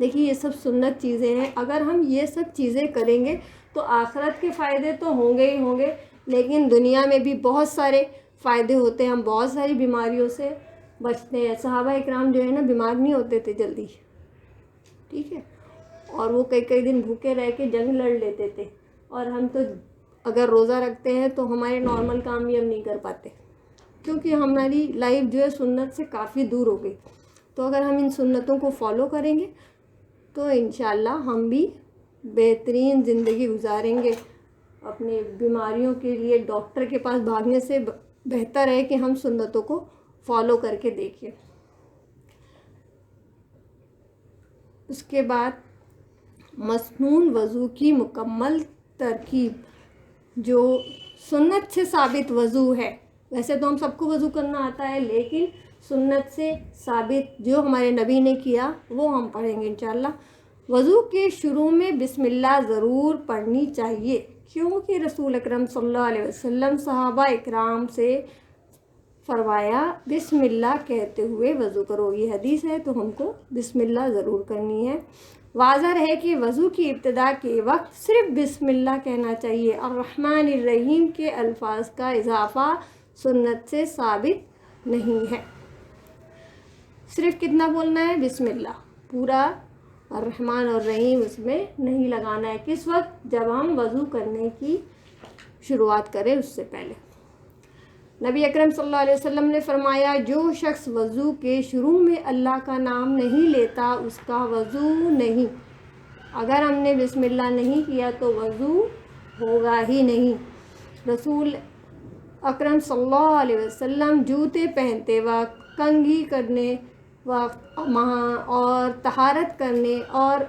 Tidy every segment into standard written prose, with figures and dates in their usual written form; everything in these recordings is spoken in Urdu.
دیکھیے یہ سب سنت چیزیں ہیں، اگر ہم یہ سب چیزیں کریں گے تو آخرت کے فائدے تو ہوں گے ہی ہوں گے، لیکن دنیا میں بھی بہت سارے فائدے ہوتے ہیں، ہم بہت ساری بیماریوں سے بچتے ہیں۔ صحابہ اکرام جو ہے نا بیمار نہیں ہوتے تھے جلدی، ٹھیک ہے، اور وہ کئی دن بھوکے رہ کے جنگ لڑ لیتے تھے، اور ہم تو اگر روزہ رکھتے ہیں تو ہمارے نارمل کام بھی ہم نہیں کر پاتے، کیونکہ ہماری لائف جو ہے سنت سے کافی دور ہو گئی۔ تو اگر ہم ان سنتوں کو فالو کریں گے تو انشاءاللہ ہم بھی بہترین زندگی گزاریں گے۔ اپنی بیماریوں کے لیے ڈاکٹر کے پاس بھاگنے سے بہتر ہے کہ ہم سنتوں کو فالو کر کے دیکھیں۔ اس کے بعد مسنون وضو کی مکمل ترکیب، جو سنت سے ثابت وضو ہے، ویسے تو ہم سب کو وضو کرنا آتا ہے، لیکن سنت سے ثابت جو ہمارے نبی نے کیا وہ ہم پڑھیں گے انشاءاللہ۔ وضو کے شروع میں بسم اللہ ضرور پڑھنی چاہیے، کیونکہ رسول اکرم صلی اللہ علیہ وسلم صحابہ اکرام سے فرمایا بسم اللہ کہتے ہوئے وضو کرو، یہ حدیث ہے تو ہم کو بسم اللہ ضرور کرنی ہے۔ واضح ہے کہ وضو کی ابتدا کے وقت صرف بسم اللہ کہنا چاہیے، الرحمن الرحیم کے الفاظ کا اضافہ سنت سے ثابت نہیں ہے۔ صرف کتنا بولنا ہے؟ بسم اللہ، پورا الرحمن الرحیم اس میں نہیں لگانا ہے۔ کس وقت؟ جب ہم وضو کرنے کی شروعات کریں، اس سے پہلے۔ نبی اکرم صلی اللہ علیہ وسلم نے فرمایا جو شخص وضو کے شروع میں اللہ کا نام نہیں لیتا اس کا وضو نہیں۔ اگر ہم نے بسم اللہ نہیں کیا تو وضو ہوگا ہی نہیں۔ رسول اکرم صلی اللہ علیہ وسلم جوتے پہنتے وقت، کنگھی کرنے وقت اور طہارت کرنے اور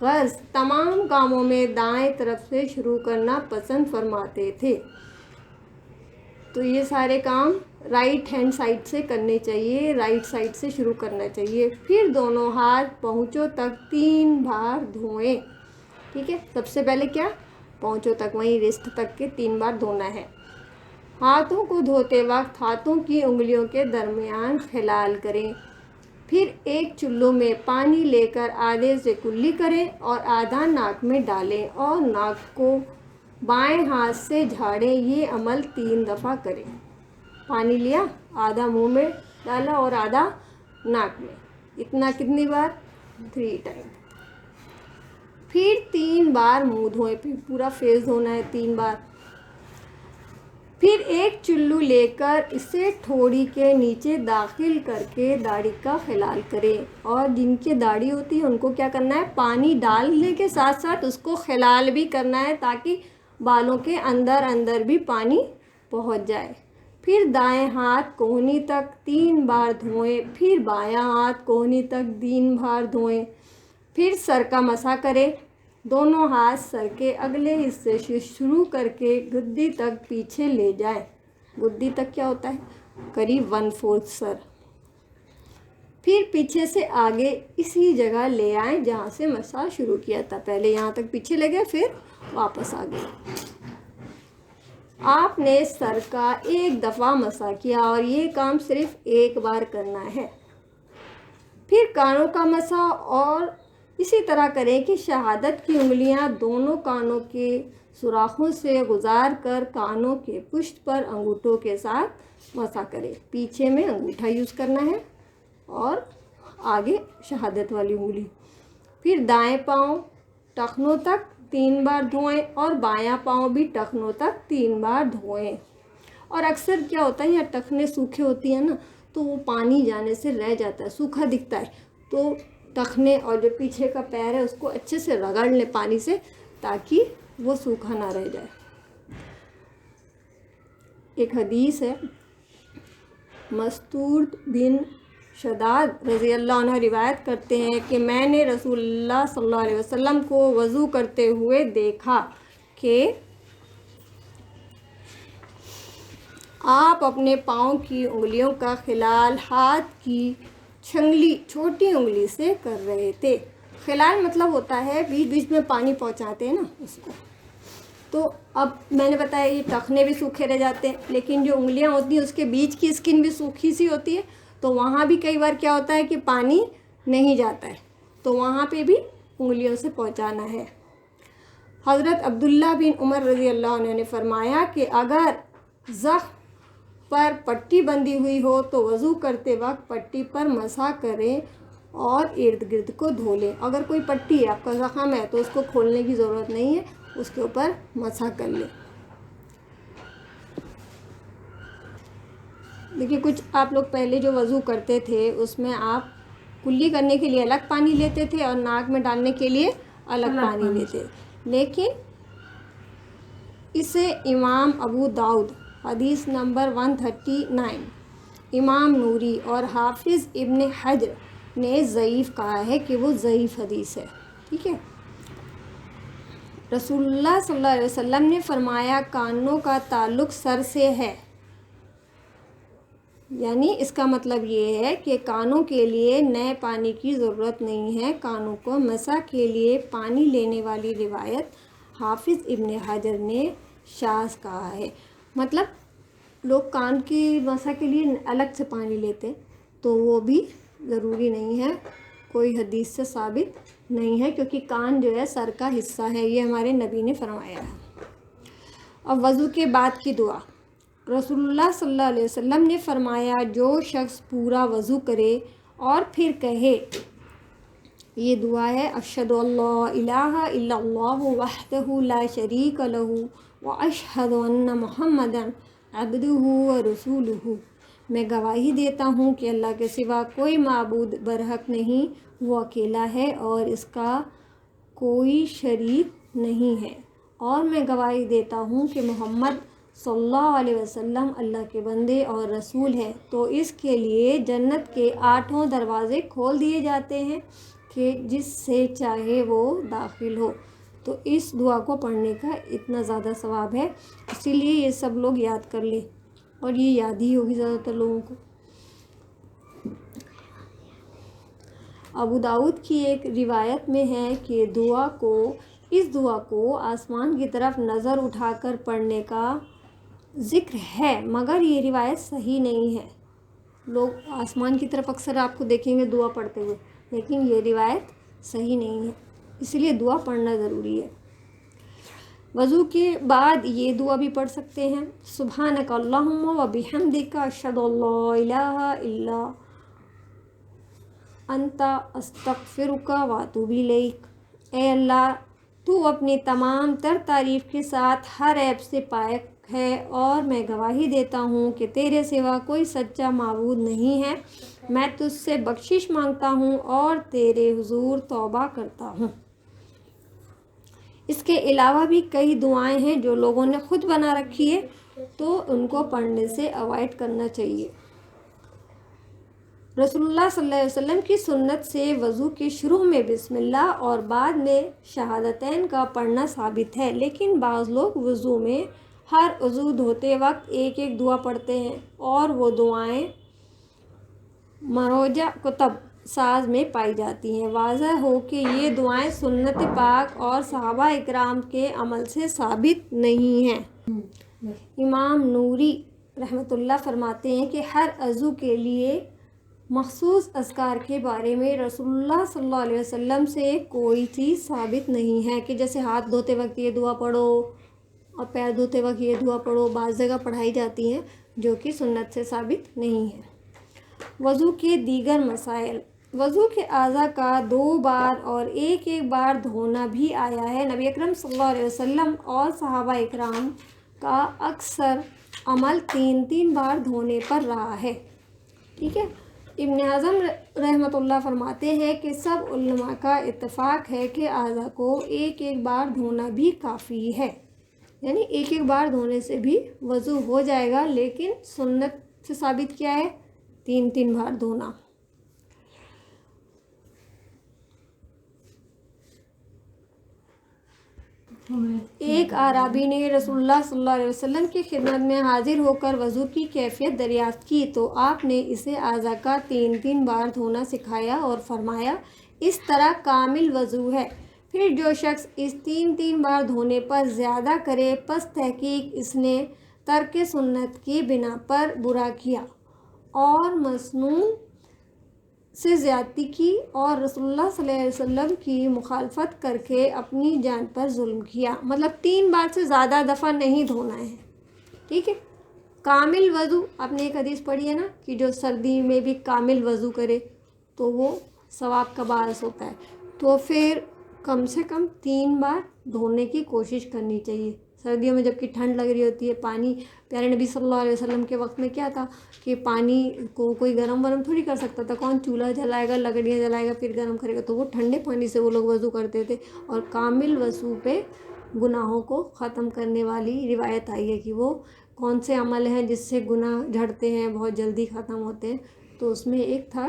غسل تمام کاموں میں دائیں طرف سے شروع کرنا پسند فرماتے تھے۔ تو یہ سارے کام رائٹ ہینڈ سائڈ سے کرنے چاہیے، رائٹ سائڈ سے شروع کرنا چاہیے۔ پھر دونوں ہاتھ پہنچوں تک 3 بار دھوئیں، ٹھیک ہے، سب سے پہلے کیا؟ پہنچوں تک، وہیں رسٹ تک کے 3 بار دھونا ہے۔ ہاتھوں کو دھوتے وقت ہاتھوں کی انگلیوں کے درمیان خلال کریں، پھر ایک چلو میں پانی لے کر آدھے سے کلی کریں اور آدھا ناک میں ڈالیں اور ناک کو بائیں ہاتھ سے جھاڑیں۔ یہ عمل 3 دفعہ کریں۔ پانی لیا، آدھا منہ میں ڈالا اور آدھا ناک میں، اتنا کتنی بار؟ 3 ٹائم۔ پھر 3 بار منہ دھوئیں، پھر پورا فیس دھونا ہے 3 بار۔ پھر ایک چلو لے کر اسے ٹھوڑی کے نیچے داخل کر کے داڑھی کا خلال کریں، اور جن کی داڑھی ہوتی ہے ان کو کیا کرنا ہے؟ پانی ڈالنے کے ساتھ ساتھ اس کو خلال بھی کرنا ہے تاکہ بالوں کے اندر بھی پانی پہنچ جائے۔ پھر دائیں ہاتھ کوہنی تک 3 بار دھوئیں، پھر بایاں ہاتھ کوہنی تک 3 بار دھوئیں۔ پھر سر کا مسح کریں، دونوں ہاتھ سر کے اگلے حصے سے شروع کر کے گدی تک پیچھے لے جائیں۔ گدی تک کیا ہوتا ہے؟ قریب 1/4 سر۔ پھر پیچھے سے آگے اسی جگہ لے آئیں جہاں سے مسح شروع کیا تھا، پہلے یہاں تک پیچھے لے گئے، پھر واپس آ گئے۔ آپ نے سر کا 1 دفعہ مسح کیا اور یہ کام صرف 1 بار کرنا ہے۔ پھر کانوں کا مسح اور اسی طرح کریں کہ شہادت کی انگلیاں دونوں کانوں کے سوراخوں سے گزار کر کانوں کے پشت پر انگوٹھوں کے ساتھ مسح کریں۔ پیچھے میں انگوٹھا یوز کرنا ہے اور آگے شہادت والی انگلی۔ پھر دائیں پاؤں ٹخنوں تک 3 بار دھوئیں اور بایاں پاؤں بھی ٹخنوں تک 3 بار دھوئیں۔ اور اکثر کیا ہوتا ہے، یہ ٹخنے سوکھے ہوتی ہیں نا تو وہ پانی جانے سے رہ جاتا ہے، سوکھا دکھتا ہے، تو ٹخنے اور جو پیچھے کا پیر ہے اس کو اچھے سے رگڑ لیں پانی سے تاکہ وہ سوکھا نہ رہ جائے۔ ایک حدیث ہے، مستور بن شداد رضی اللہ عنہ روایت کرتے ہیں کہ میں نے رسول اللہ صلی اللہ علیہ وسلم کو وضو کرتے ہوئے دیکھا کہ آپ اپنے پاؤں کی انگلیوں کا خلال ہاتھ کی چھنگلی چھوٹی انگلی سے کر رہے تھے۔ خلال مطلب ہوتا ہے بیچ بیچ میں پانی پہنچاتے ہیں نا اس کو۔ تو اب میں نے بتایا یہ ٹخنے بھی سوکھے رہ جاتے ہیں، لیکن جو انگلیاں ہوتی ہیں اس کے بیچ کی اسکن بھی سوکھی سی ہوتی ہے، تو وہاں بھی کئی بار کیا ہوتا ہے کہ پانی نہیں جاتا ہے، تو وہاں پہ بھی انگلیوں سے پہنچانا ہے۔ حضرت عبداللہ بن عمر رضی اللہ عنہ نے فرمایا کہ اگر زخم پر پٹی بندھی ہوئی ہو تو وضو کرتے وقت پٹی پر مسح کریں اور ارد گرد کو دھو لیں۔ اگر کوئی پٹی ہے، آپ کا زخم ہے، تو اس کو کھولنے کی ضرورت نہیں ہے، اس کے اوپر مسح کر لیں۔ دیکھیے کچھ آپ لوگ پہلے جو وضو کرتے تھے اس میں آپ کلی کرنے کے لیے الگ پانی لیتے تھے اور ناک میں ڈالنے کے لیے الگ پانی لیتے، لیکن اسے امام ابو داؤد حدیث نمبر 139، امام نوری اور حافظ ابن حجر نے ضعیف کہا ہے کہ وہ ضعیف حدیث ہے۔ ٹھیک ہے، رسول اللہ صلی اللہ علیہ وسلم نے فرمایا کانوں کا تعلق سر سے ہے، یعنی اس کا مطلب یہ ہے کہ کانوں کے لیے نئے پانی کی ضرورت نہیں ہے۔ کانوں کو مسح کے لیے پانی لینے والی روایت حافظ ابن حجر نے شاذ کہا ہے۔ مطلب لوگ کان کی مسح کے لیے الگ سے پانی لیتے، تو وہ بھی ضروری نہیں ہے، کوئی حدیث سے ثابت نہیں ہے، کیونکہ کان جو ہے سر کا حصہ ہے، یہ ہمارے نبی نے فرمایا ہے۔ اب وضو کے بعد کی دعا، رسول اللہ صلی اللہ علیہ وسلم نے فرمایا جو شخص پورا وضو کرے اور پھر کہے، یہ دعا ہے، اشہد ان لا الہ الا اللہ وحدہ لا شریک لہ واشہد ان محمدا عبدہ ورسولہ، میں گواہی دیتا ہوں کہ اللہ کے سوا کوئی معبود برحق نہیں، وہ اکیلا ہے اور اس کا کوئی شریک نہیں ہے، اور میں گواہی دیتا ہوں کہ محمد صلی اللہ علیہ وسلم اللہ کے بندے اور رسول ہے، تو اس کے لیے جنت کے 8 دروازے کھول دیے جاتے ہیں کہ جس سے چاہے وہ داخل ہو۔ تو اس دعا کو پڑھنے کا اتنا زیادہ ثواب ہے، اسی لیے یہ سب لوگ یاد کر لیں، اور یہ یاد ہی ہوگی زیادہ تر لوگوں کو۔ ابو داؤد کی ایک روایت میں ہے کہ اس دعا کو آسمان کی طرف نظر اٹھا کر پڑھنے کا ذکر ہے، مگر یہ روایت صحیح نہیں ہے۔ لوگ آسمان کی طرف اکثر آپ کو دیکھیں گے دعا پڑھتے ہوئے، لیکن یہ روایت صحیح نہیں ہے، اس لیے دعا پڑھنا ضروری ہے۔ وضو کے بعد یہ دعا بھی پڑھ سکتے ہیں، سبحانک اللہم و بحمدک اشہد ان لا الہ الا انت استغفرک و اتوب الیک۔ اے اللہ، تو اپنی تمام تر تعریف کے ساتھ ہر عیب سے پاک ہے، اور میں گواہی دیتا ہوں کہ تیرے سوا کوئی سچا معبود نہیں ہے، میں تجھ سے بخشش مانگتا ہوں اور تیرے حضور توبہ کرتا ہوں۔ اس کے علاوہ بھی کئی دعائیں ہیں جو لوگوں نے خود بنا رکھی ہے، تو ان کو پڑھنے سے اوائڈ کرنا چاہیے۔ رسول اللہ صلی اللہ علیہ وسلم کی سنت سے وضو کے شروع میں بسم اللہ اور بعد میں شہادتین کا پڑھنا ثابت ہے، لیکن بعض لوگ وضو میں ہر عضو دھوتے وقت ایک ایک دعا پڑھتے ہیں، اور وہ دعائیں مروجہ کتب ساز میں پائی جاتی ہیں۔ واضح ہو کہ یہ دعائیں سنت پاک اور صحابہ اکرام کے عمل سے ثابت نہیں ہیں۔ امام نوری رحمۃ اللہ فرماتے ہیں کہ ہر عضو کے لیے مخصوص اذکار کے بارے میں رسول اللہ صلی اللہ علیہ وسلم سے کوئی چیز ثابت نہیں ہے، کہ جیسے ہاتھ دھوتے وقت یہ دعا پڑھو اور پیر دھوتے وقت یہ دعا پڑھو، بعض جگہ پڑھائی جاتی ہیں جو کہ سنت سے ثابت نہیں ہے۔ وضو کے دیگر مسائل، وضو کے اعضاء کا 2 بار اور ایک بار دھونا بھی آیا ہے۔ نبی اکرم صلی اللہ علیہ وسلم اور صحابہ اکرام کا اکثر عمل 3 بار دھونے پر رہا ہے۔ ٹھیک ہے، ابن حزم رحمۃ اللہ فرماتے ہیں کہ سب علماء کا اتفاق ہے کہ اعضاء کو ایک بار دھونا بھی کافی ہے، یعنی ایک بار دھونے سے بھی وضو ہو جائے گا، لیکن سنت سے ثابت کیا ہے؟ 3 بار دھونا۔ ایک اعرابی نے رسول اللہ صلی اللہ علیہ وسلم کی خدمت میں حاضر ہو کر وضو کی کیفیت دریافت کی، تو آپ نے اسے اعضاء کا 3 بار دھونا سکھایا اور فرمایا اس طرح کامل وضو ہے۔ پھر جو شخص اس 3 بار دھونے پر زیادہ کرے، پس تحقیق اس نے ترک سنت کی بنا پر برا کیا اور مسنون سے زیادتی کی اور رسول اللہ صلی اللہ علیہ وسلم کی مخالفت کر کے اپنی جان پر ظلم کیا. مطلب 3 بار سے زیادہ دفعہ نہیں دھونا ہے. ٹھیک ہے. کامل وضو، آپ نے ایک حدیث پڑھی ہے نا کہ جو سردی میں بھی کامل وضو کرے تو وہ ثواب کا باعث ہوتا ہے. تو پھر کم سے کم 3 بار دھونے کی کوشش کرنی چاہیے. سردیوں میں جب کہ ٹھنڈ لگ رہی ہوتی ہے، پانی پیارے نبی صلی اللہ علیہ وسلم کے وقت میں کیا تھا کہ پانی کو کوئی گرم تھوڑی کر سکتا تھا. کون چولہا جلائے گا، لکڑیاں جلائے گا پھر گرم کرے گا؟ تو وہ ٹھنڈے پانی سے وہ لوگ وضو کرتے تھے. اور کامل وضو پہ گناہوں کو ختم کرنے والی روایت آئی ہے کہ وہ کون سے عمل ہیں جس سے گناہ جھڑتے ہیں، بہت جلدی ختم ہوتے ہیں. تو اس میں ایک تھا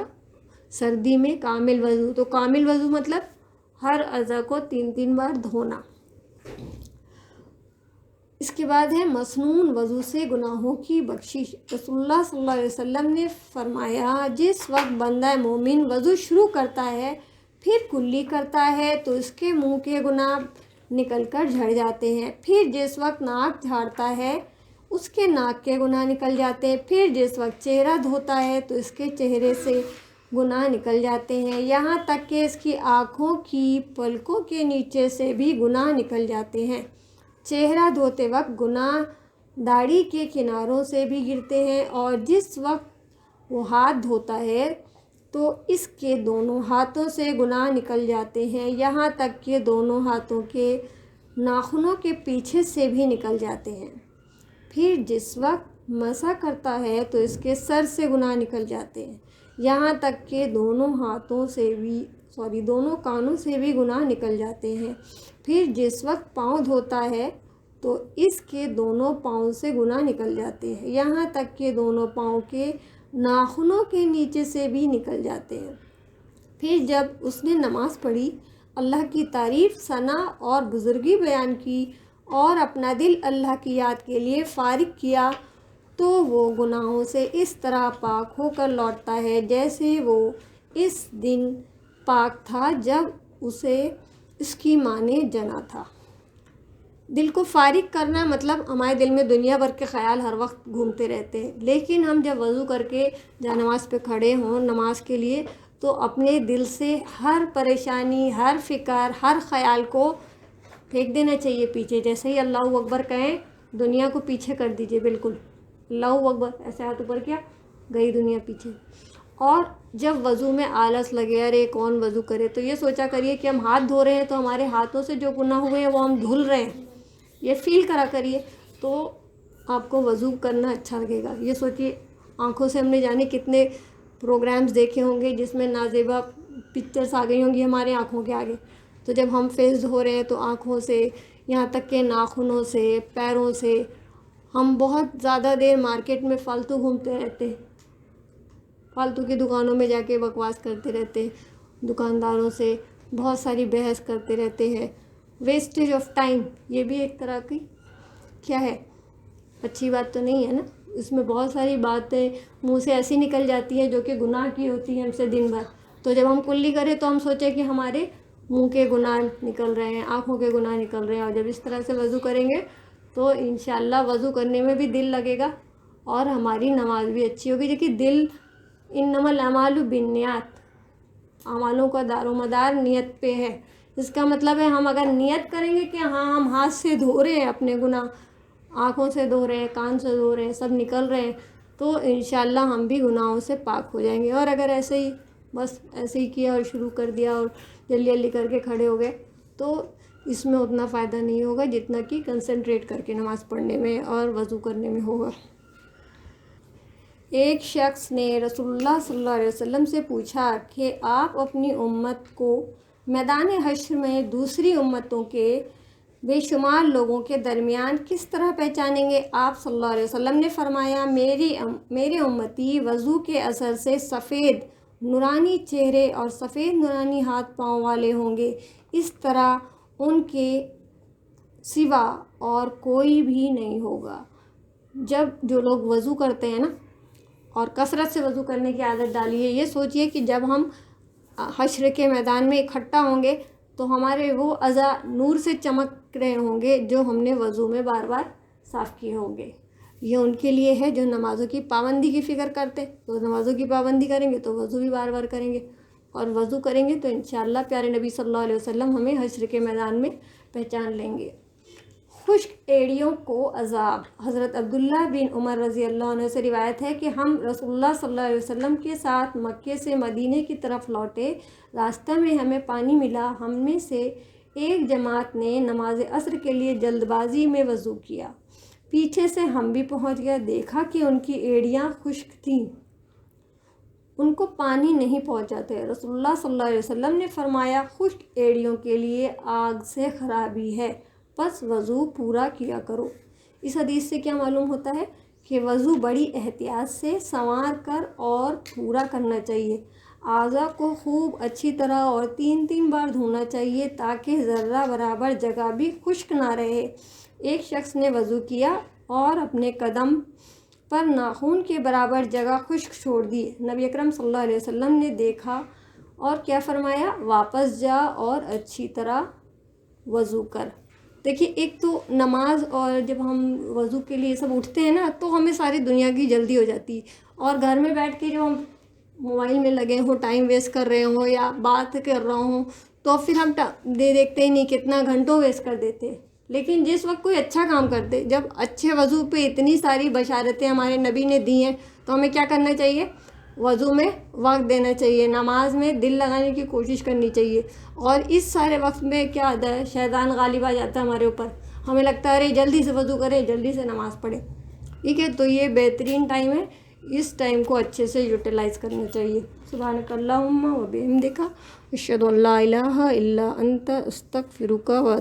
سردی میں کامل وضو. تو کامل وضو مطلب ہر اعضاء کو 3 بار دھونا. اس کے بعد ہے مسنون وضو سے گناہوں کی بخشش. رسول اللہ صلی اللہ علیہ وسلم نے فرمایا، جس وقت بندہ مومن وضو شروع کرتا ہے پھر کلی کرتا ہے تو اس کے منہ کے گناہ نکل کر جھڑ جاتے ہیں. پھر جس وقت ناک جھاڑتا ہے اس کے ناک کے گناہ نکل جاتے ہیں. پھر جس وقت چہرہ دھوتا ہے تو اس کے چہرے سے گناہ نکل جاتے ہیں، یہاں تک کہ اس کی آنکھوں کی پلکوں کے نیچے سے بھی گناہ نکل جاتے ہیں. چہرہ دھوتے وقت گناہ داڑھی کے کناروں سے بھی گرتے ہیں، اور جس وقت وہ ہاتھ دھوتا ہے تو اس کے دونوں ہاتھوں سے گناہ نکل جاتے ہیں، یہاں تک کہ دونوں ہاتھوں کے ناخنوں کے پیچھے سے بھی نکل جاتے ہیں. پھر جس وقت مسح کرتا ہے تو اس کے سر سے گناہ نکل جاتے ہیں، یہاں تک کہ دونوں کانوں سے بھی گناہ نکل جاتے ہیں. پھر جس وقت پاؤں دھوتا ہے تو اس کے دونوں پاؤں سے گناہ نکل جاتے ہیں، یہاں تک کہ دونوں پاؤں کے ناخنوں کے نیچے سے بھی نکل جاتے ہیں. پھر جب اس نے نماز پڑھی، اللہ کی تعریف، ثنا اور بزرگی بیان کی اور اپنا دل اللہ کی یاد کے لیے فارغ کیا تو وہ گناہوں سے اس طرح پاک ہو کر لوٹتا ہے جیسے وہ اس دن پاک تھا جب اسے اس کی ماں نے جنا تھا. دل کو فارغ کرنا مطلب ہمارے دل میں دنیا بھر کے خیال ہر وقت گھومتے رہتے ہیں، لیکن ہم جب وضو کر کے جا نماز پہ کھڑے ہوں نماز کے لیے تو اپنے دل سے ہر پریشانی، ہر فکر، ہر خیال کو پھینک دینا چاہیے پیچھے. جیسے ہی اللہ اکبر کہیں دنیا کو پیچھے کر دیجئے. بالکل اللہ اکبر ایسے ہاتھ اوپر کیا، گئی دنیا پیچھے. اور جب وضو میں آلس لگے ارے کون وضو کرے تو یہ سوچا کریے کہ ہم ہاتھ دھو رہے ہیں تو ہمارے ہاتھوں سے جو گناہ ہوئے ہیں وہ ہم دھل رہے ہیں. یہ فیل کرا کریے تو آپ کو وضو کرنا اچھا لگے گا. یہ سوچیے آنکھوں سے ہم نے جانے کتنے پروگرامز دیکھے ہوں گے جس میں نازیبا پکچرز آ گئی ہوں گی ہمارے آنکھوں کے آگے. تو جب ہم فیس دھو رہے ہیں تو آنکھوں سے، یہاں تک کہ ناخنوں سے، پیروں سے. ہم بہت زیادہ دیر مارکیٹ میں فالتو گھومتے رہتے ہیں، فالتو کی دکانوں میں جا کے بکواس کرتے رہتے ہیں، دکانداروں سے بہت ساری بحث کرتے رہتے ہیں. ویسٹیج آف ٹائم یہ بھی ایک طرح کی کیا ہے، اچھی بات تو نہیں ہے نا. اس میں بہت ساری باتیں منہ سے ایسی نکل جاتی ہیں جو کہ گناہ کی ہوتی ہیں ہم سے دن بھر. تو جب ہم کلی کریں تو ہم سوچیں کہ ہمارے منہ کے گناہ نکل رہے ہیں، آنکھوں کے گناہ نکل رہے ہیں. اور جب اس طرح سے وضو کریں گے تو انشاءاللہ وضو کرنے میں بھی دل لگے گا اور ہماری نماز بھی اچھی ہوگی. کیونکہ دل انما الاعمال بالنیات، اعمالوں کا دار و مدار نیت پہ ہے. اس کا مطلب ہے ہم اگر نیت کریں گے کہ ہاں ہم ہاتھ سے دھو رہے ہیں اپنے گناہ، آنکھوں سے دھو رہے ہیں، کان سے دھو رہے ہیں، سب نکل رہے ہیں تو انشاءاللہ ہم بھی گناہوں سے پاک ہو جائیں گے. اور اگر ایسے ہی بس ایسے ہی کیا اور شروع کر دیا اور جلدی جلدی کر کے کھڑے ہو گئے تو اس میں اتنا فائدہ نہیں ہوگا جتنا کہ کنسنٹریٹ کر کے نماز پڑھنے میں اور وضو کرنے میں ہوگا. ایک شخص نے رسول اللہ صلی اللہ علیہ وسلم سے پوچھا کہ آپ اپنی امت کو میدان حشر میں دوسری امتوں کے بے شمار لوگوں کے درمیان کس طرح پہچانیں گے؟ آپ صلی اللہ علیہ وسلم نے فرمایا، میرے امتی وضو کے اثر سے سفید نورانی چہرے اور سفید نورانی ہاتھ پاؤں والے ہوں گے، اس طرح ان کے سوا اور کوئی بھی نہیں ہوگا. جب جو لوگ وضو کرتے ہیں نا اور کثرت سے وضو کرنے کی عادت ڈالی ہے، یہ سوچئے کہ جب ہم حشر کے میدان میں اکٹھا ہوں گے تو ہمارے وہ اعضاء نور سے چمک رہے ہوں گے جو ہم نے وضو میں بار بار صاف کیے ہوں گے. یہ ان کے لیے ہے جو نمازوں کی پابندی کی فکر کرتے، تو نمازوں کی پابندی کریں گے تو وضو بھی بار بار کریں گے، اور وضو کریں گے تو انشاءاللہ پیارے نبی صلی اللہ علیہ وسلم ہمیں حشر کے میدان میں پہچان لیں گے۔ خشک ایڑیوں کو عذاب۔ حضرت عبداللہ بن عمر رضی اللہ عنہ سے روایت ہے کہ ہم رسول اللہ صلی اللہ علیہ وسلم کے ساتھ مکے سے مدینے کی طرف لوٹے، راستہ میں ہمیں پانی ملا، ہم میں سے ایک جماعت نے نماز عصر کے لیے جلد بازی میں وضو کیا، پیچھے سے ہم بھی پہنچ گئے، دیکھا کہ ان کی ایڑیاں خشک تھیں، ان کو پانی نہیں پہنچاتے۔ رسول اللہ صلی اللہ علیہ وسلم نے فرمایا خشک ایڑیوں کے لیے آگ سے خرابی ہے، پس وضو پورا کیا کرو۔ اس حدیث سے کیا معلوم ہوتا ہے کہ وضو بڑی احتیاط سے سنوار کر اور پورا کرنا چاہیے۔ اعضاء کو خوب اچھی طرح اور 3 بار دھونا چاہیے تاکہ ذرہ برابر جگہ بھی خشک نہ رہے۔ ایک شخص نے وضو کیا اور اپنے قدم پر ناخن کے برابر جگہ خشک چھوڑ دی۔ نبی اکرم صلی اللہ علیہ وسلم نے دیکھا اور کیا فرمایا؟ واپس جا اور اچھی طرح وضو کر۔ دیکھیے، ایک تو نماز، اور جب ہم وضو کے لیے سب اٹھتے ہیں نا تو ہمیں ساری دنیا کی جلدی ہو جاتی ہے، اور گھر میں بیٹھ کے جو ہم موبائل میں لگے ہوں، ٹائم ویسٹ کر رہے ہوں یا بات کر رہا ہوں، تو پھر ہم دیکھتے ہی نہیں کتنا گھنٹوں ویسٹ کر دیتے ہیں۔ لیکن جس وقت کوئی اچھا کام کرتے، جب اچھے وضو پہ اتنی ساری بشارتیں ہمارے نبی نے دی ہیں، تو ہمیں کیا کرنا چاہیے؟ وضو میں وقت دینا چاہیے، نماز میں دل لگانے کی کوشش کرنی چاہیے۔ اور اس سارے وقت میں کیا ہوتا ہے؟ شیطان غالب آ جاتا ہے ہمارے اوپر، ہمیں لگتا ہے ارے جلدی سے وضو کریں، جلدی سے نماز پڑھیں، ٹھیک ہے؟ تو یہ بہترین ٹائم ہے، اس ٹائم کو اچھے سے یوٹیلائز کرنا چاہیے۔ سبحانک اللہم و بحمدک، اشہد ان لا الہ الا انت، استغفرک و